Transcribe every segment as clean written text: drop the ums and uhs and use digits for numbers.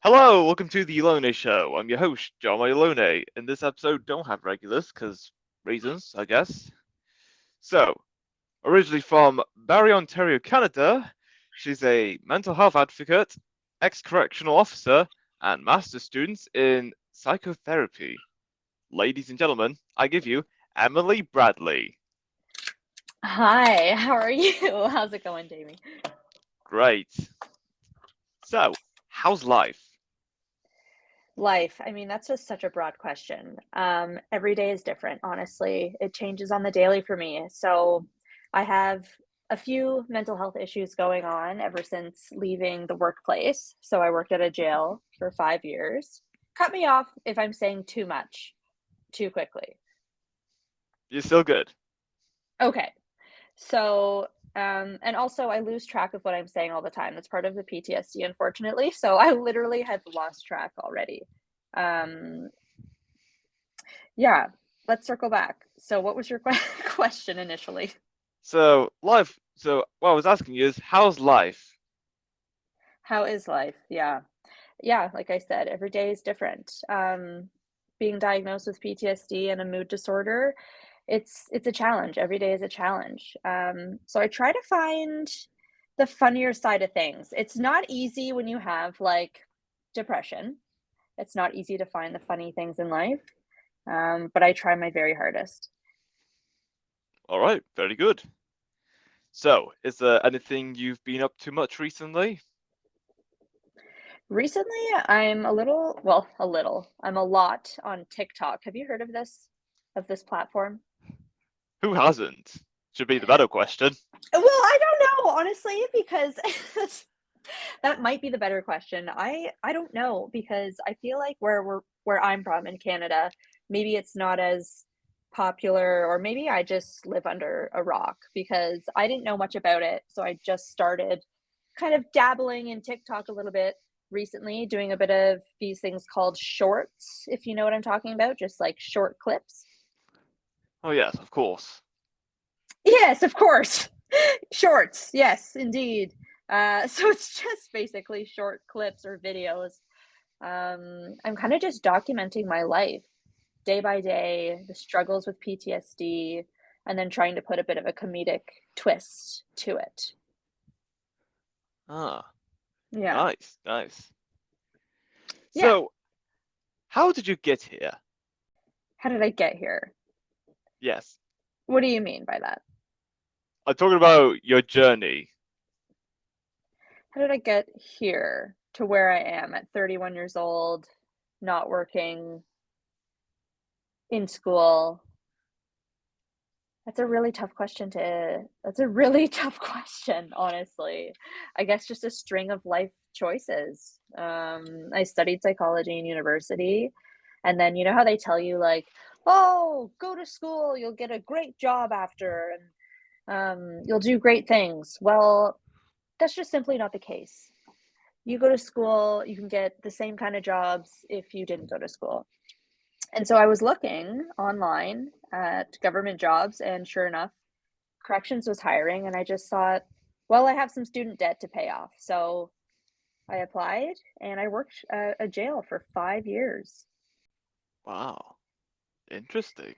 Hello, welcome to the Elone Show. I'm your host, John Elone. In this episode, don't have regulars, because reasons, I guess. So, originally from Barrie, Ontario, Canada, she's a mental health advocate, ex-correctional officer, and master's student in psychotherapy. Ladies and gentlemen, I give you Emily Bradley. Hi, how are you? How's it going, Jamie? Great. So, how's life? Life, that's just such a broad question. Every day is different, honestly. It changes on the daily for me. So I have a few mental health issues going on ever since leaving the workplace. So I worked at a jail for 5 years. Cut me off if I'm saying too much too quickly. You're still good. Okay. So, and also I lose track of what I'm saying all the time. That's part of the PTSD, unfortunately. So I literally have lost track already. Um, yeah, let's circle back. So what was your question initially? So what I was asking you is, how's life? How is life? Yeah. Yeah, like I said, every day is different. Being diagnosed with PTSD and a mood disorder, it's a challenge. Every day is a challenge. So I try to find the funnier side of things. It's not easy when you have like depression. It's not easy to find the funny things in life. But I try my very hardest. All right, very good. So, is there anything you've been up to much recently? Recently, I'm a little, well, a little. I'm a lot on TikTok. Have you heard of this platform? Who hasn't? Should be the better question. Well, I don't know, honestly, because that might be the better question. I don't know because I feel like where I'm from in Canada, maybe it's not as popular, or maybe I just live under a rock because I didn't know much about it. So I just started kind of dabbling in TikTok a little bit recently, doing a bit of these things called shorts, if you know what I'm talking about, just like short clips. Oh yes, of course. Yes, of course. Shorts, yes, indeed. So it's just basically short clips or videos. I'm kind of just documenting my life day by day, the struggles with PTSD, and then trying to put a bit of a comedic twist to it. Ah, Yeah. nice, nice. Yeah. So, how did you get here? How did I get here? Yes, What do you mean by that? I'm talking about your journey. How did I get here to where I am at 31 years old, not working, in school? That's a really tough question, honestly. I guess just a string of life choices. I studied psychology in university, and then you know how they tell you like, "Oh, go to school, you'll get a great job after, and you'll do great things." Well, that's just simply not the case. You go to school, you can get the same kind of jobs if you didn't go to school. And so I was looking online at government jobs, and sure enough, corrections was hiring, and I just thought, well, I have some student debt to pay off. So I applied and I worked at a jail for 5 years. Wow, interesting.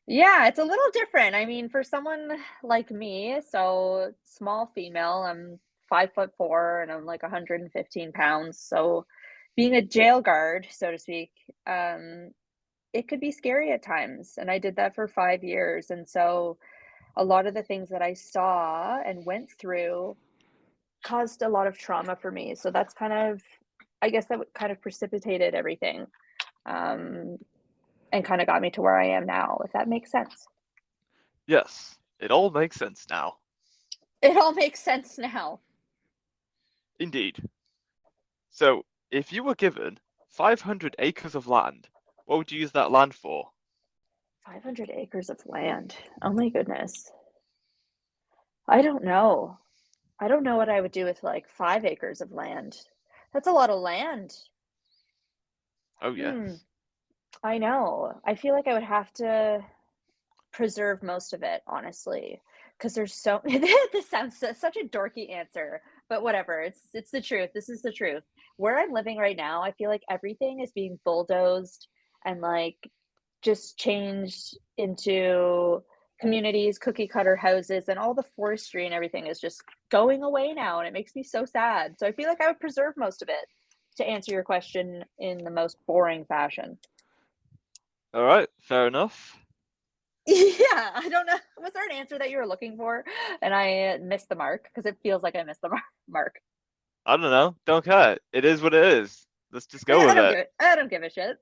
Yeah, it's a little different. For someone like me, so small female, I'm 5'4" and I'm like 115 pounds. So being a jail guard, so to speak, it could be scary at times. And I did that for 5 years. And so a lot of the things that I saw and went through caused a lot of trauma for me. So that's kind of, I guess that kind of precipitated everything, um, and kind of got me to where I am now, if that makes sense. Yes, it all makes sense now. It all makes sense now. Indeed. So, if you were given 500 acres of land, what would you use that land for? 500 acres of land. Oh my goodness. I don't know. I don't know what I would do with like 5 acres of land. That's a lot of land. Oh Hmm. yes. I know. I feel like I would have to preserve most of it, honestly, because there's such a dorky answer, but whatever. It's the truth. This is the truth. where I'm living right now, I feel like everything is being bulldozed and like just changed into communities, cookie cutter houses, and all the forestry and everything is just going away now. And it makes me so sad. So I feel like I would preserve most of it to answer your question in the most boring fashion. All right, fair enough. Yeah, I don't know. Was there an answer that you were looking for and I missed the mark? Because it feels like I missed the mark. I don't know. Don't care. It is what it is. Let's just go I with don't it. give it. I don't give a shit.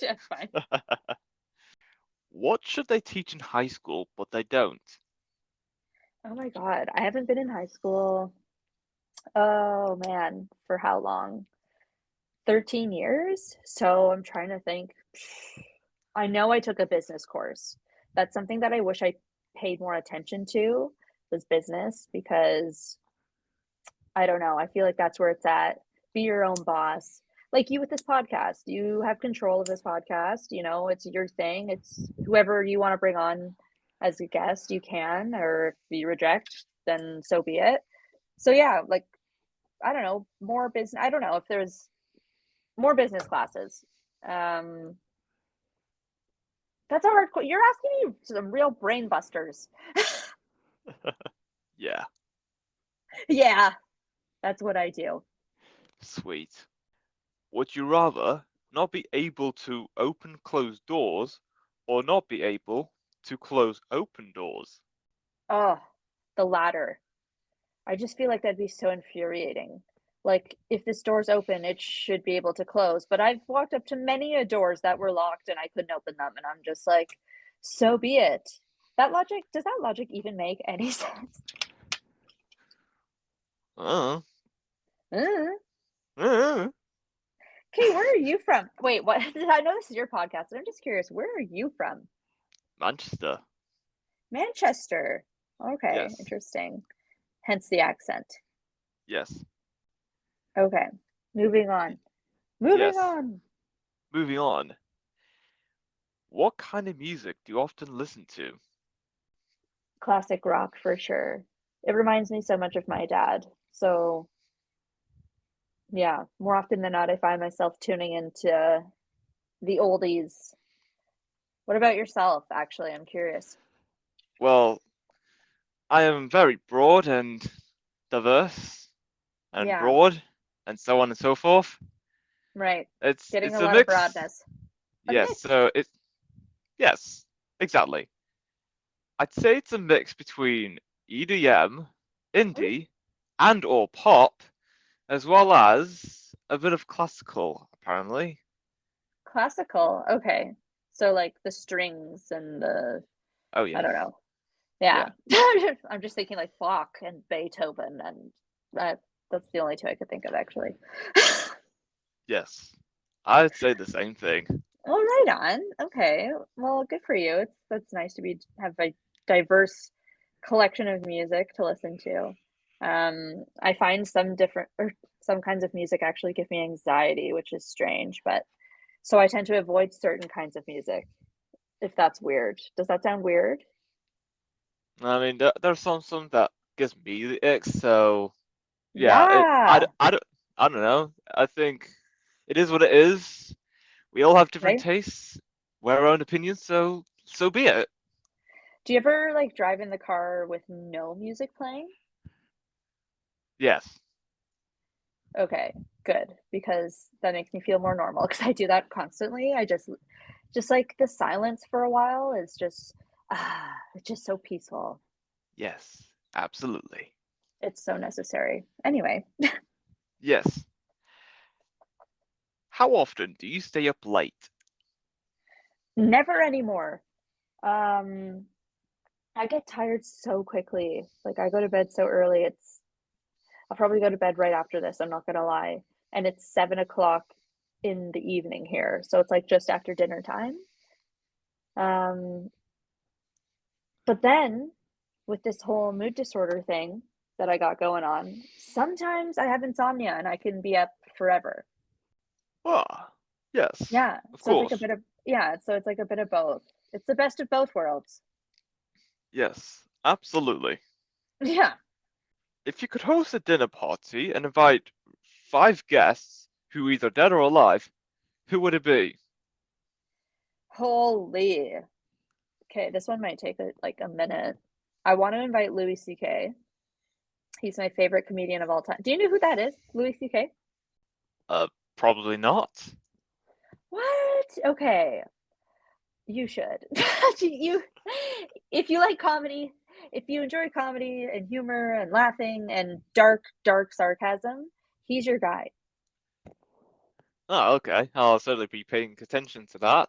It's fine. What should they teach in high school, but they don't? Oh my God, I haven't been in high school. Oh man, for how long? 13 years? So I'm trying to think. I know I took a business course. That's something that I wish I paid more attention to was business because I don't know. I feel like that's where it's at. Be your own boss. Like you with this podcast, you have control of this podcast. You know, it's your thing. It's whoever you want to bring on as a guest, you can, or if you reject, then so be it. So yeah, like I don't know, more business. I don't know if there's more business classes. Um, that's a hard. You're asking me some real brain busters. Yeah, Yeah, that's what I do. sweet. Would you rather not be able to open closed doors or not be able to close open doors? Oh, the latter. I just feel like that'd be so infuriating. Like, if this door's open, it should be able to close. But I've walked up to many a doors that were locked and I couldn't open them. And I'm just like, so be it. Does that logic even make any sense? Uh, Uh, uh, Okay, where are you from? Wait, what? I know this is your podcast, but I'm just curious, where are you from? Manchester. Manchester. Okay, Yes, interesting. Hence the accent. yes, Okay, moving y- on. Moving yes. on. Moving on. What kind of music do you often listen to? Classic rock for sure. It reminds me so much of my dad. So, yeah, more often than not, I find myself tuning into the oldies. What about yourself, actually? I'm curious. Well, I am very broad and diverse and Yeah, broad and so on and so forth. right. Getting It's a a lot of mix. broadness. A Yes, mix. so it's yes, exactly. I'd say it's a mix between EDM, Ooh, indie, and or pop, as well as a bit of classical, apparently. classical. Okay. So, like the strings and Oh I yes. don't know. Yeah. Yeah. I'm just thinking like Bach and Beethoven, and that's the only two I could think of, actually. Yes. I'd say the same thing. Well, right on. Okay. Well, good for you. That's nice to be have a diverse collection of music to listen to. I find some different or some kinds of music actually give me anxiety, which is strange, but so I tend to avoid certain kinds of music, if that's weird. Does that sound weird? I mean, there's some that gives me the ick, so yeah, Yeah, I don't know. I think it is what it is. We all have different right? tastes, we have our own opinions, so be it. Do you ever like drive in the car with no music playing? Yes. Okay, good, because that makes me feel more normal because I do that constantly. I just like the silence for a while is just it's just so peaceful. Yes. Absolutely. It's so necessary. Anyway, Yes. How often do you stay up late? never anymore. Um, I get tired so quickly. Like I go to bed so early. I'll probably go to bed right after this. I'm not gonna lie. And it's 7 o'clock in the evening here, so it's like just after dinner time. Um, but then with this whole mood disorder thing that I got going on, sometimes I have insomnia and I can be up forever. Ah, yes, Yeah, of so it's like a course. bit of yeah, so it's like a bit of both. It's the best of both worlds. Yes, absolutely. Yeah. If you could host a dinner party and invite 5 guests, who either dead or alive, who would it be? Holy. Okay, this one might take a minute. I want to invite Louis C.K. He's my favorite comedian of all time. Do you know who that is? Louis C.K.? Uh, Probably not. What? Okay. You should. You, if you like comedy, if you enjoy comedy and humor and laughing and dark, dark sarcasm, he's your guy. Oh, okay. I'll certainly be paying attention to that.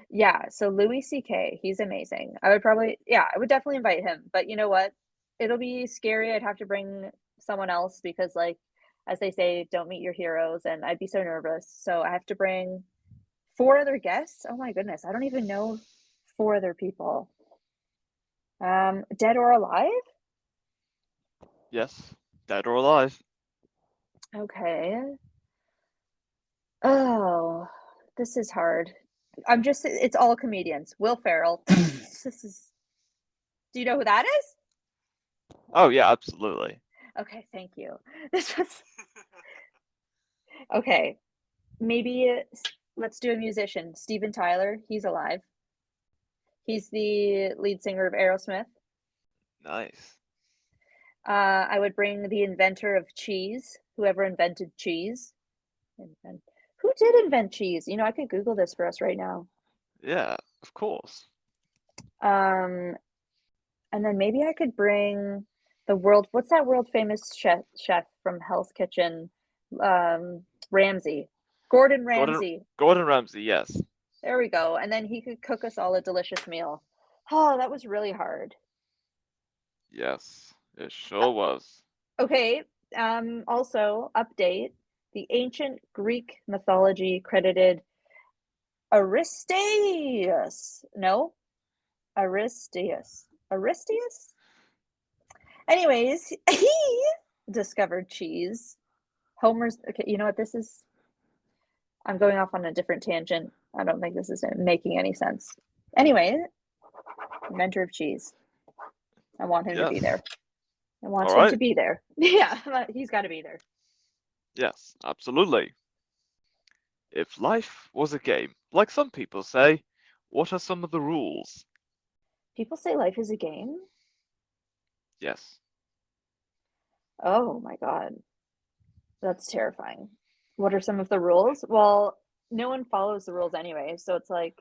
Yeah, so Louis C.K., he's amazing. I would probably, yeah, I would definitely invite him. But you know what? It'll be scary. I'd have to bring someone else because, like, as they say, don't meet your heroes, and I'd be so nervous. So I have to bring four other guests. Oh my goodness, I don't even know four other people. Dead or alive? Yes, dead or alive. Okay. Oh, this is hard. It's all comedians. Will Ferrell. This is, do you know who that is? Oh yeah, absolutely. Okay, thank you. This was, okay. Maybe let's do a musician. Steven Tyler, he's alive. He's the lead singer of Aerosmith. Nice. I would bring the inventor of cheese, whoever invented cheese. Who did invent cheese? You know, I could Google this for us right now. Yeah, of course. Um, and then maybe I could bring what's that world famous chef from Hell's Kitchen? Ramsay. Gordon Gordon Ramsay. Gordon Ramsay, yes. There we go. And then he could cook us all a delicious meal. Oh, that was really hard. Yes, it sure was. Okay. Also, update. The ancient Greek mythology credited Aristeus. No, Aristeus. Aristeus? Anyways, he discovered cheese. Homer's. Okay, you know what this is? I'm going off on a different tangent. I don't think this is making any sense. Anyway, inventor of cheese. I want him to be Yes. there. I want All him to right. be there. Yeah, he's got to be there. Yes, absolutely. If life was a game, like some people say, what are some of the rules? People say life is a game. Yes. Oh my God. That's terrifying. What are some of the rules? Well, no one follows the rules anyway, so it's like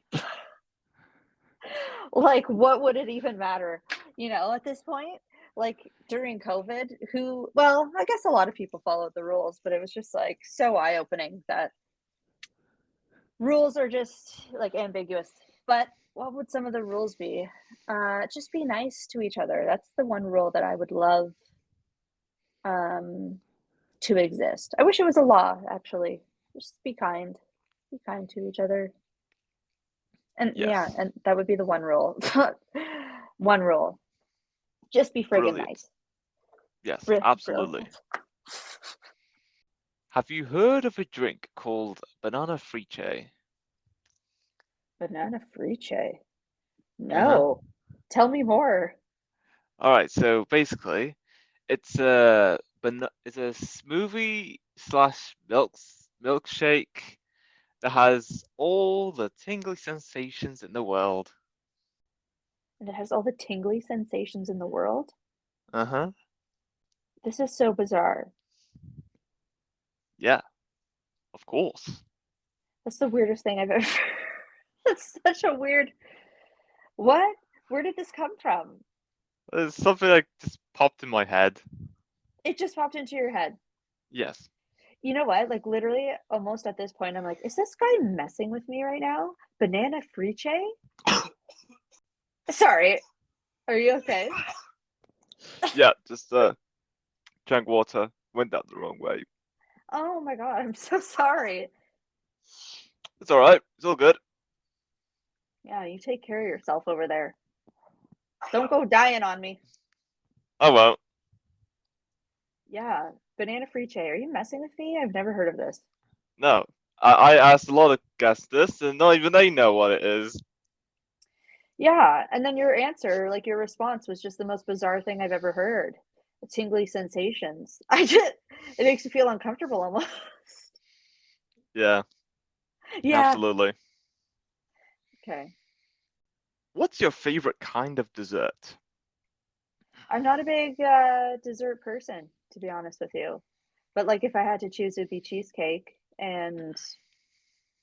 what would it even matter? You know, at this point, like during COVID, well, I guess a lot of people followed the rules, but it was just like so eye-opening that rules are just like ambiguous. But what would some of the rules be? Just be nice to each other. That's the one rule that I would love um to exist. I wish it was a law, actually. Just be kind. Be kind to each other. And yeah, Yes. and that would be the one rule. One rule. Just be friggin' Brilliant. nice. Yes, absolutely. Brilliant. Have you heard of a drink called banana friche? Banana friche. Uh-huh. No. Tell me more. All right, so basically, it's a smoothie slash milkshake that has all the tingly sensations in the world. And it has all the tingly sensations in the world. Uh-huh. This is so bizarre. Yeah, of course. That's the weirdest thing I've ever. That's such a weird. What? Where did this come from? It's something that just popped in my head. It just popped into your head. Yes. You know what? Like literally, almost at this point, I'm like, is this guy messing with me right now? Banana friche? Sorry. Are you okay? Yeah, just drank water, went down the wrong way. Oh my God, I'm so sorry. It's all right. It's all good. Yeah, you take care of yourself over there. Don't go dying on me. I won't. Yeah, banana friche. Are you messing with me? I've never heard of this. No. I asked a lot of guests this, and not even they know what it is. Yeah, and then your answer, like your response, was just the most bizarre thing I've ever heard. Tingly sensations. It makes you feel uncomfortable almost. Yeah, Yeah. absolutely. Okay. What's your favorite kind of dessert? I'm not a big dessert person, to be honest with you. But like if I had to choose, it'd be cheesecake. And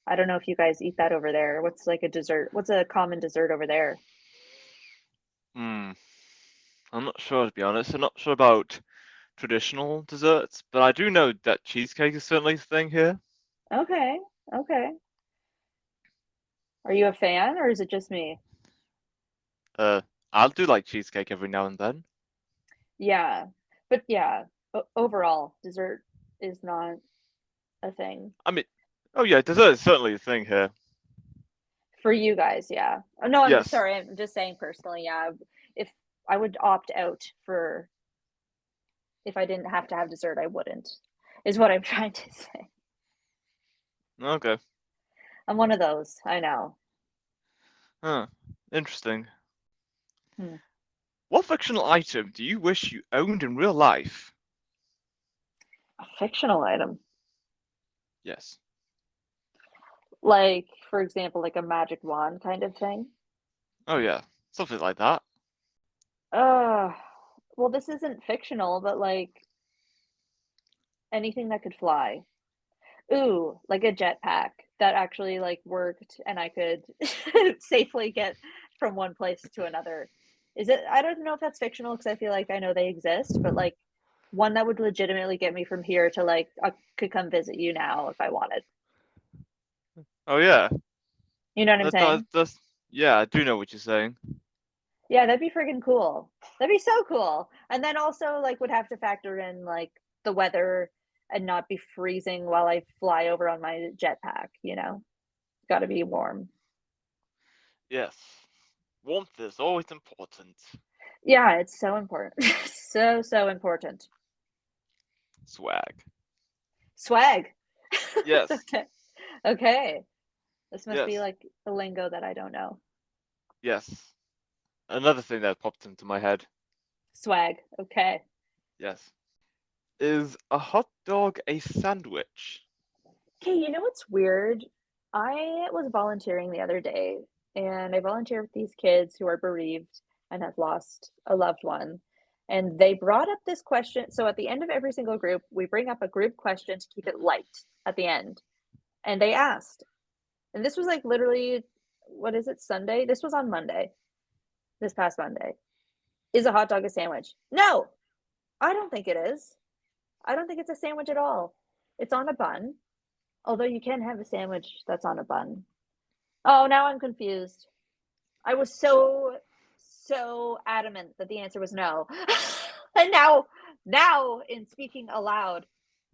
I don't know if you guys eat that over there. What's like a dessert? What's a common dessert over there? Hmm, I'm not sure to be honest. I'm not sure about traditional desserts, but I do know that cheesecake is certainly a thing here. Okay. Okay. Are you a fan or is it just me? Uh, I'll do like cheesecake every now and then. Yeah. But yeah, overall, dessert is not a thing. I mean, oh yeah, dessert is certainly a thing here. For you guys, yeah. Oh, no, I'm Yes. sorry. I'm just saying personally, yeah. If I would opt out for if I didn't have to have dessert, I wouldn't, is what I'm trying to say. Okay. I'm one of those. I know. Huh. Interesting. Hmm. What fictional item do you wish you owned in real life? A fictional item. Yes. Like, for example, like a magic wand kind of thing. Oh yeah, something like that. Uh, well, this isn't fictional, but like anything that could fly. Ooh, like a jetpack that actually like worked and I could safely get from one place to another. Is it? I don't know if that's fictional because I feel like I know they exist, but like one that would legitimately get me from here to like I could come visit you now if I wanted. Oh yeah, You know what I'm saying? that's yeah. I do know what you're saying. Yeah, that'd be freaking cool. That'd be so cool. And then also like would have to factor in like the weather and not be freezing while I fly over on my jetpack, you know? Got to be warm. Yes. Warmth is always important. Yeah, it's so important. So important. Swag. Swag. Yes. Okay. Okay. This must be Yes. like the lingo that I don't know. Yes. Another thing that popped into my head. Swag. Okay. Yes. Is a hot dog a sandwich? Okay, you know what's weird? I was volunteering the other day and I volunteer with these kids who are bereaved and have lost a loved one. And they brought up this question. So at the end of every single group, we bring up a group question to keep it light at the end. And they asked, and this was like literally, what is it, Sunday? This was on Monday, this past Monday. Is a hot dog a sandwich? No, I don't think it is. I don't think it's a sandwich at all. It's on a bun, although you can have a sandwich that's on a bun. Oh, now I'm confused. I was so adamant that the answer was no. And now in speaking aloud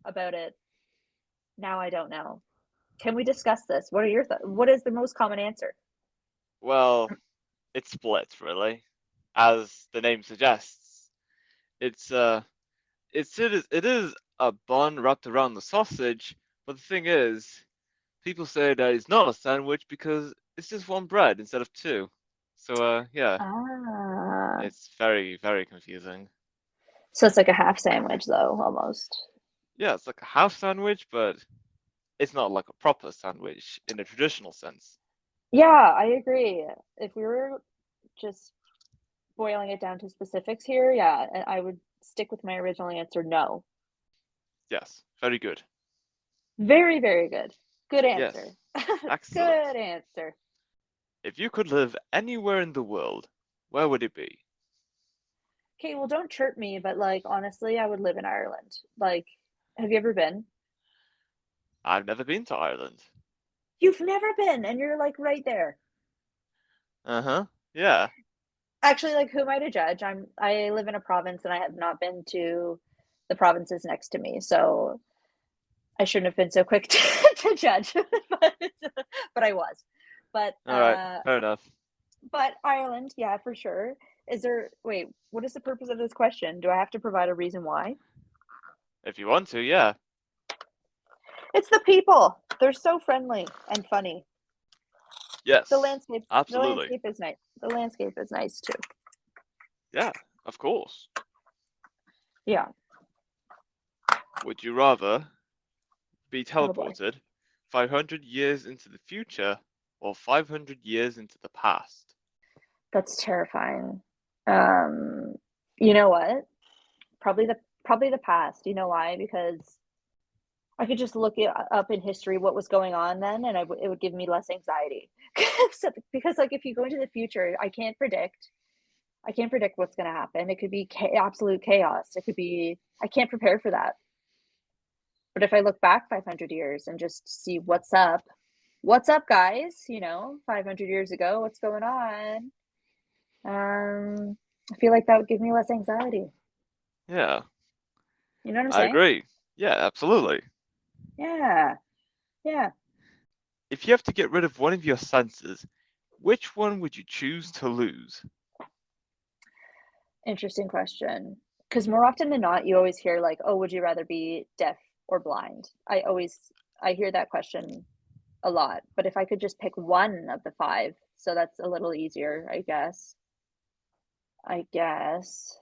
about it, now I don't know. Can we discuss this? What are your what is the most common answer? Well, it's split, really. As the name suggests. It's it is a bun wrapped around the sausage, but the thing is, people say that it's not a sandwich because it's just one bread instead of two. So yeah, Ah, it's very, very confusing. so it's like a half sandwich though, almost. Yeah, it's like a half sandwich, but it's not like a proper sandwich in a traditional sense. Yeah, I agree. If we were just boiling it down to specifics here, yeah, and I would stick with my original answer, no. Yes, very good. Very, very good. Good answer. Yes, excellent. Good answer. If you could live anywhere in the world, where would it be? Okay, well, don't chirp me, but like honestly, I would live in Ireland. Like, have you ever been? I've never been to Ireland. You've never been, and you're like right there. Uh-huh. Yeah. Actually, like, who am I to judge? I live in a province, and I have not been to the provinces next to me, so I shouldn't have been so quick to judge, but I was. But All right. Fair enough. Ireland, yeah, for sure. Is there? Wait, what is the purpose of this question? Do I have to provide a reason why? If you want to, yeah. It's the people. They're so friendly and funny. Yes. The Absolutely. landscape is nice. The landscape is nice too. Yeah, of course. Yeah. Would you rather be Oh boy. teleported 500 years into the future or 500 years into the past? That's terrifying. Um, you know what? Probably the past. You know why? Because I could just look it up in history what was going on then, and it would give me less anxiety. Because like if you go into the future, I can't predict. I can't predict what's going to happen. It could be absolute chaos. It could be I can't prepare for that. But if I look back 500 years and just see what's up, guys? 500 years ago, what's going on? I feel like that would give me less anxiety. Yeah, You know what I'm I saying? agree. Yeah, absolutely. Yeah, yeah. If you have to get rid of one of your senses, which one would you choose to lose? Interesting question. Because more often than not, you always hear like, "Oh, would you rather be deaf or blind?" I hear that question a lot. But if I could just pick one of the five, so that's a little easier, I guess. I guess.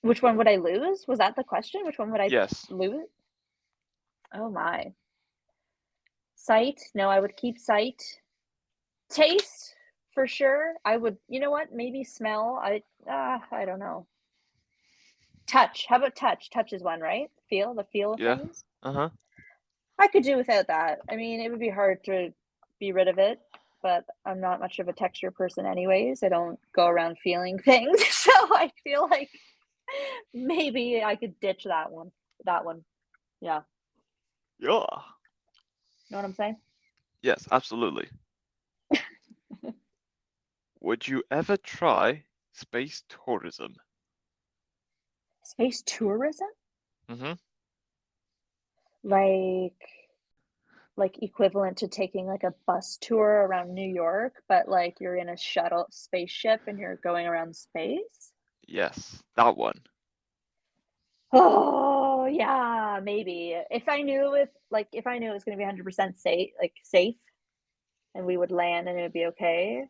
Which one would I lose? Was that the question? Which one would I Yes. lose? Oh my. Sight? No, I would keep sight. Taste? For sure. I would, you know what? Maybe smell. I don't know. Touch. How about touch? Touch is one, right? The feel of Yeah. things. Uh-huh. I could do without that. I mean, it would be hard to be rid of it, but I'm not much of a texture person anyways. I don't go around feeling things. So I feel like maybe I could ditch that one. That one. Yeah. Yeah. Know what I'm saying? Yes, absolutely. Would you ever try space tourism? Space tourism? Mm-hmm. Like equivalent to taking like a bus tour around New York, but like you're in a shuttle spaceship and you're going around space? Yes, that one. Oh, yeah, maybe. If I knew it was going to be 100% safe and we would land and it would be okay.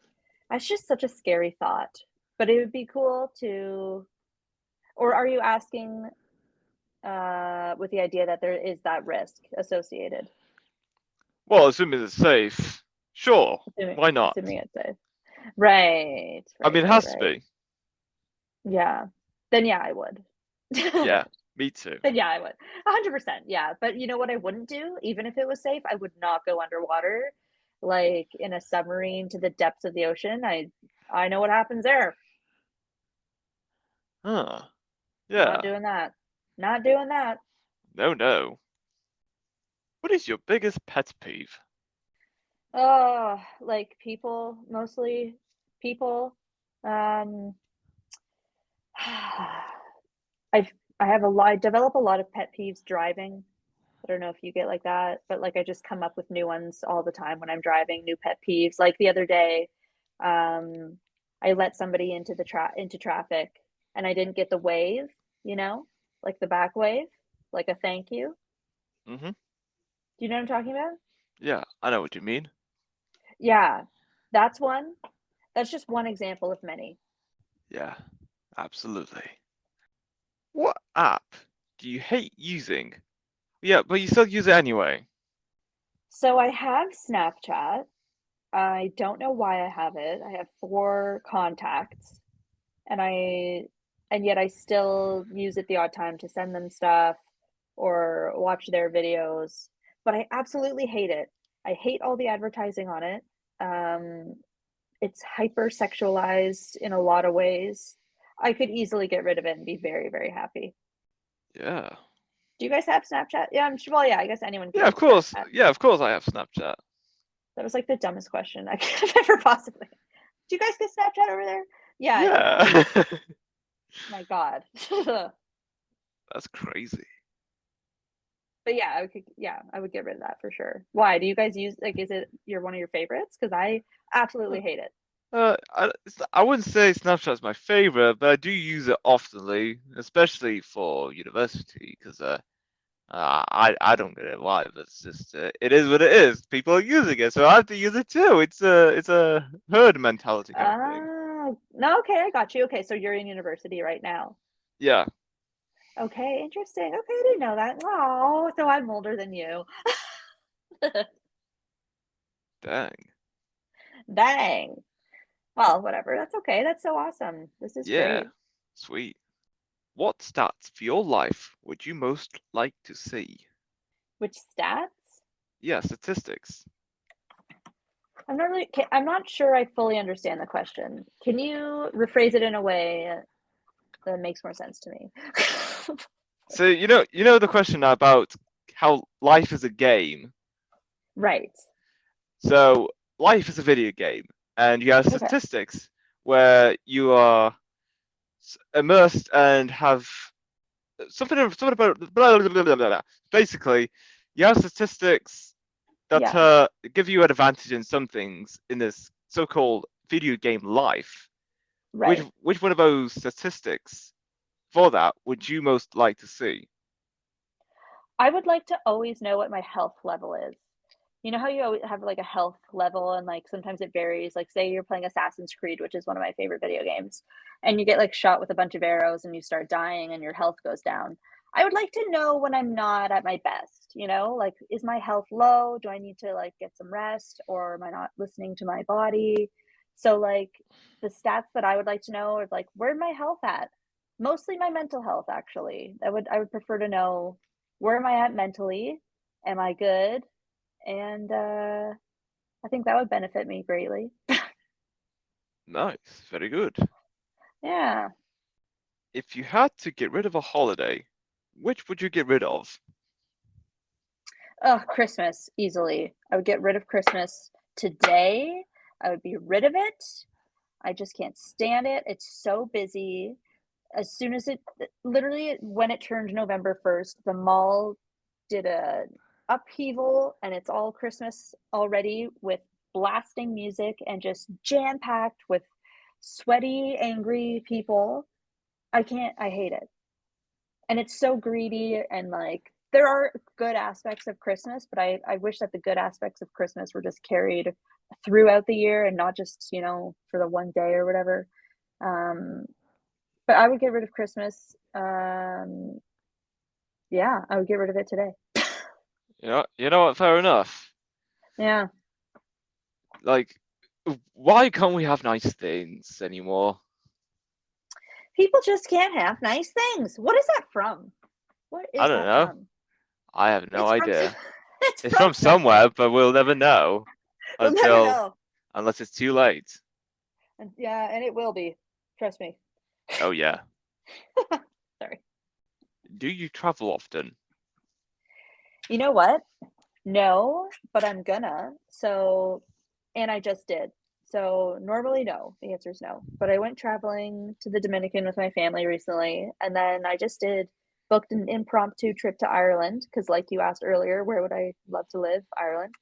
That's just such a scary thought. But it would be cool to or are you asking with the idea that there is that risk associated? Well, assuming it's safe, sure. Assuming Why not? assuming it's safe. Right, I right, mean, it right, has to right. be. Yeah. Then yeah, I would. Yeah, me too. Then yeah, I would. 100%. Yeah. But you know what I wouldn't do? Even if it was safe, I would not go underwater, like in a submarine to the depths of the ocean. I know what happens there. Huh. Not Yeah. doing that. Not doing that. No, no. What is your biggest pet peeve? Oh, like people, mostly people. Um I've I develop a lot of pet peeves driving. I don't know if you get like that, but like I just come up with new ones all the time when I'm driving, new pet peeves. Like the other day, um, I let somebody into traffic and I didn't get the wave, you know, like the back wave, like a thank you. Mm-hmm. Do you know what I'm talking about? Yeah, I know what you mean. Yeah, that's one. That's just one example of many. Yeah, absolutely. What app do you hate using? Yeah, but you still use it anyway. So I have Snapchat. I don't know why I have it. I have four contacts and yet I still use it the odd time to send them stuff or watch their videos, but I absolutely hate it. I hate all the advertising on it. Um, it's hyper sexualized in a lot of ways. I could easily get rid of it and be very, very happy. Yeah. Do you guys have Snapchat? Yeah, I'm sure. Well, yeah, I guess anyone could Yeah, have of a course. Snapchat. Yeah, of course I have Snapchat. That was like the dumbest question I could have ever possibly. Do you guys get Snapchat over there? Yeah, it's annoying. Yeah. My God. That's crazy. But yeah, I would get rid of that for sure. Why? Do you guys use like is it your one of your favorites? Because I absolutely hate it. I wouldn't say Snapchat's my favorite, but I do use it oftenly, especially for university, because I don't get it why, but it's just it is what it is. People are using it, so I have to use it too. It's a herd mentality kind of thing. No, okay, I got you. Okay, so you're in university right now. Yeah. Okay, interesting. Okay, I didn't know that. Oh, so I'm older than you. Dang. Dang. Well, whatever. That's okay. That's so awesome. This is Yeah. great. Sweet. What stats for your life would you most like to see? Which stats? Yeah, statistics. I'm not sure I fully understand the question. Can you rephrase it in a way that makes more sense to me? So you know the question about how life is a game. Right. So life is a video game, and you have Okay. statistics where you are immersed and have something about blah, blah, blah, blah, blah. Basically, you have statistics that Yeah. give you an advantage in some things in this so-called video game life. Which Right. which one of those statistics for that would you most like to see? I would like to always know what my health level is. You know how you always have like a health level and like sometimes it varies. Like say you're playing Assassin's Creed, which is one of my favorite video games, and you get like shot with a bunch of arrows and you start dying and your health goes down. I would like to know when I'm not at my best, like is my health low? Do I need to like get some rest or am I not listening to my body? So like the stats that I would like to know are like where's my health at? Mostly my mental health actually. I would prefer to know where am I at mentally? Am I good? And I think that would benefit me greatly. Nice, very good. Yeah. If you had to get rid of a holiday, which would you get rid of? Oh, Christmas, easily. I would get rid of Christmas today. I would be rid of it. I just can't stand it. It's so busy. As soon as literally, when it turned November 1st, the mall did a upheaval and it's all Christmas already with blasting music and just jam packed with sweaty, angry people. I hate it. And it's so greedy and like there are good aspects of Christmas, but I wish that the good aspects of Christmas were just carried throughout the year and not just, for the one day or whatever. Um, but I would get rid of Christmas. Yeah, I would get rid of it today. You know what? Fair enough. Yeah. Like, why can't we have nice things anymore? People just can't have nice things. What is that from? What I is don't that know. from? I have no It's from idea. it's It's from from something. somewhere, but we'll never know We'll never until know. unless it's too late. And yeah, and it will be. Trust me. Oh yeah. Sorry. Do you travel often? You know what? No, but I'm gonna. So, and I just did. So, normally, no. The answer is no. But I went traveling to the Dominican with my family recently. And then I just booked an impromptu trip to Ireland because, like you asked earlier, where would I love to live? Ireland.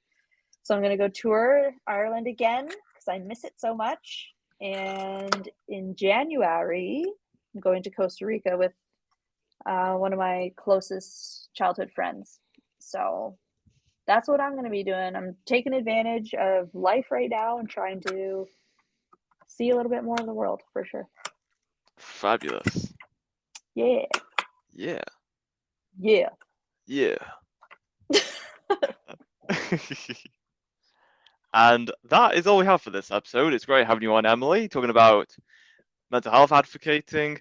So, I'm going to go tour Ireland again because I miss it so much. And in January, I'm going to Costa Rica with one of my closest childhood friends. So, that's what I'm going to be doing. I'm taking advantage of life right now and trying to see a little bit more of the world for sure. Fabulous. Yeah. Yeah. Yeah. Yeah. And that is all we have for this episode. It's great having you on, Emily, talking about mental health advocating,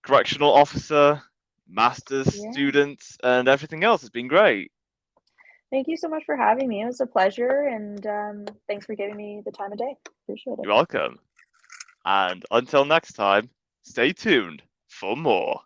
correctional officer, master's Yeah. students, and everything else. It's been great. Thank you so much for having me. It was a pleasure. And thanks for giving me the time of day. Appreciate it. You're welcome. And until next time, stay tuned for more.